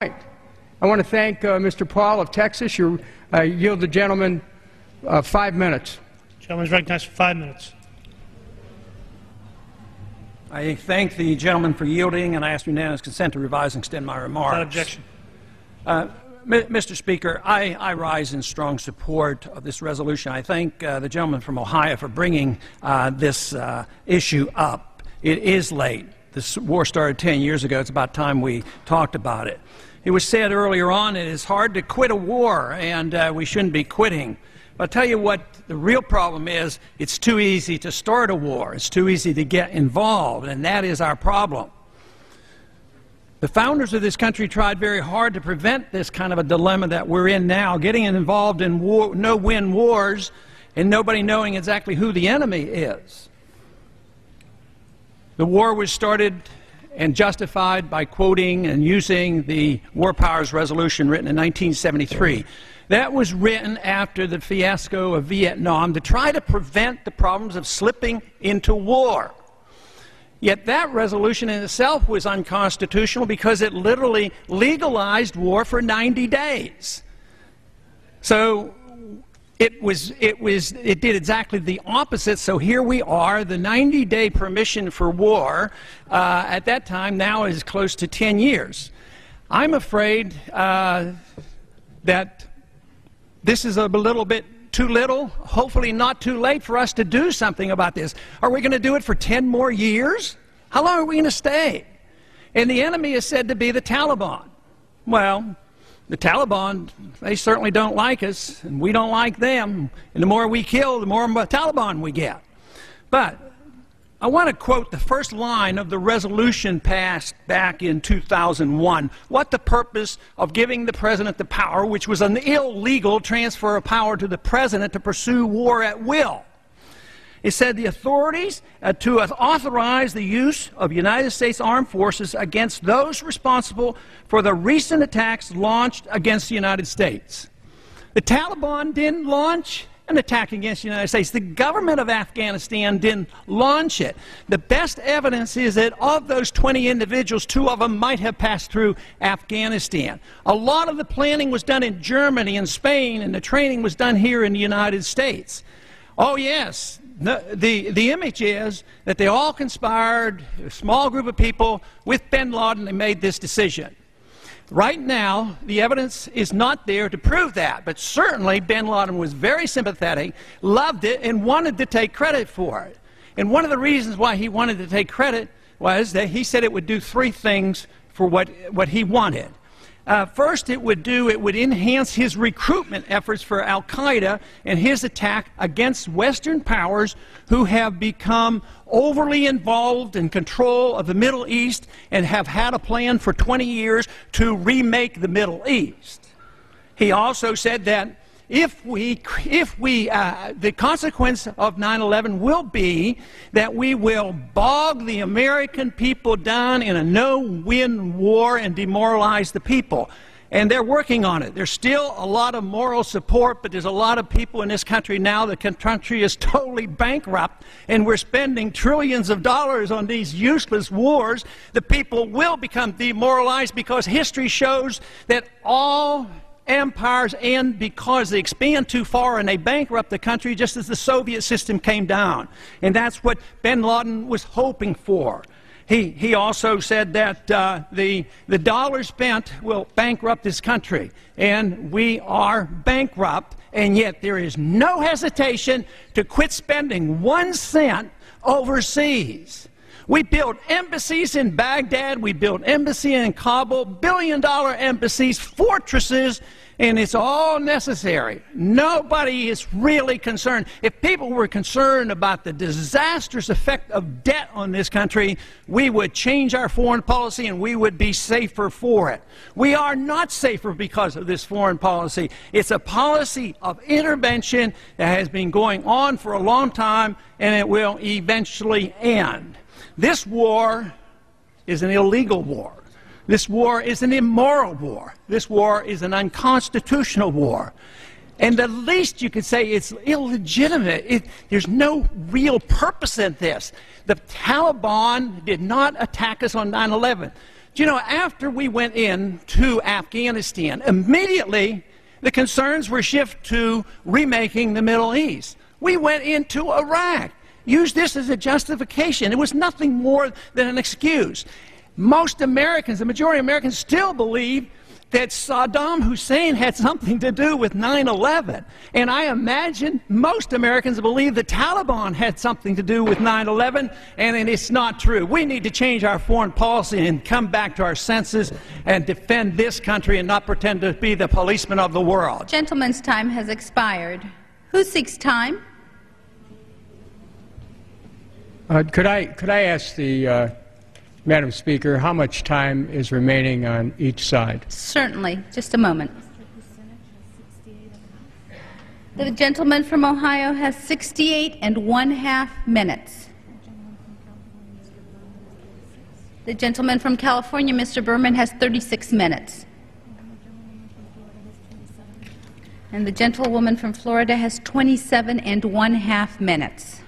I want to thank Mr. Paul of Texas. You yield the gentleman 5 minutes. The gentleman is recognized for 5 minutes. I thank the gentleman for yielding, and I ask unanimous consent to revise and extend my remarks. Without objection. Mr. Speaker, I rise in strong support of this resolution. I thank the gentleman from Ohio for bringing this issue up. It is late. This war started 10 years ago. It's about time we talked about it. It was said earlier on, it is hard to quit a war, and we shouldn't be quitting. But I'll tell you what the real problem is. It's too easy to start a war. It's too easy to get involved, and that is our problem. The founders of this country tried very hard to prevent this kind of a dilemma that we're in now, getting involved in no-win wars and nobody knowing exactly who the enemy is. The war was started and justified by quoting and using the War Powers Resolution written in 1973. That was written after the fiasco of Vietnam to try to prevent the problems of slipping into war. Yet that resolution in itself was unconstitutional because it literally legalized war for 90 days. So it did exactly the opposite. So here we are, the 90-day permission for war at that time now is close to 10 years. I'm afraid that this is a little bit too little, hopefully not too late for us to do something about this. Are we going to do it for 10 more years? How long are we going to stay? And the enemy is said to be the Taliban. Well, the Taliban, they certainly don't like us, and we don't like them. And the more we kill, the more Taliban we get. But I want to quote the first line of the resolution passed back in 2001. What the purpose of giving the president the power, which was an illegal transfer of power to the president to pursue war at will. It said the authorities to authorize the use of United States Armed Forces against those responsible for the recent attacks launched against the United States. The Taliban didn't launch an attack against the United States. The government of Afghanistan didn't launch it. The best evidence is that of those 20 individuals, 2 of them might have passed through Afghanistan. A lot of the planning was done in Germany and Spain, and the training was done here in the United States. Oh yes, the image is that they all conspired, a small group of people, with bin Laden, they made this decision. Right now, the evidence is not there to prove that, but certainly bin Laden was very sympathetic, loved it, and wanted to take credit for it. And one of the reasons why he wanted to take credit was that he said it would do 3 things for what he wanted. First, it would enhance his recruitment efforts for Al-Qaeda and his attack against Western powers who have become overly involved in control of the Middle East and have had a plan for 20 years to remake the Middle East. He also said that the consequence of 9/11 will be that we will bog the American people down in a no-win war and demoralize the people. And they're working on it. There's still a lot of moral support, but there's a lot of people in this country now. The country is totally bankrupt, and we're spending trillions of dollars on these useless wars. The people will become demoralized because history shows that all empires end because they expand too far and they bankrupt the country, just as the Soviet system came down. And that's what bin Laden was hoping for. He also said that the dollar spent will bankrupt this country. And we are bankrupt, and yet there is no hesitation to quit spending 1 cent overseas. We built embassies in Baghdad, we built embassy in Kabul, billion-dollar embassies, fortresses, and it's all necessary. Nobody is really concerned. If people were concerned about the disastrous effect of debt on this country, we would change our foreign policy and we would be safer for it. We are not safer because of this foreign policy. It's a policy of intervention that has been going on for a long time, and it will eventually end. This war is an illegal war. This war is an immoral war. This war is an unconstitutional war. And the least you could say, it's illegitimate. There's no real purpose in this. The Taliban did not attack us on 9/11. Do you know, after we went into Afghanistan, immediately the concerns were shifted to remaking the Middle East. We went into Iraq, used this as a justification. It was nothing more than an excuse. Most Americans, the majority of Americans, still believe that Saddam Hussein had something to do with 9/11. And I imagine most Americans believe the Taliban had something to do with 9/11, and it's not true. We need to change our foreign policy and come back to our senses and defend this country and not pretend to be the policeman of the world. Gentleman's time has expired. Who seeks time? Could I ask the Madam Speaker, how much time is remaining on each side? Certainly. Just a moment. The gentleman from Ohio has 68½ minutes. The gentleman from California, Mr. Berman, has 36 minutes. And the gentlewoman from Florida has 27½ minutes.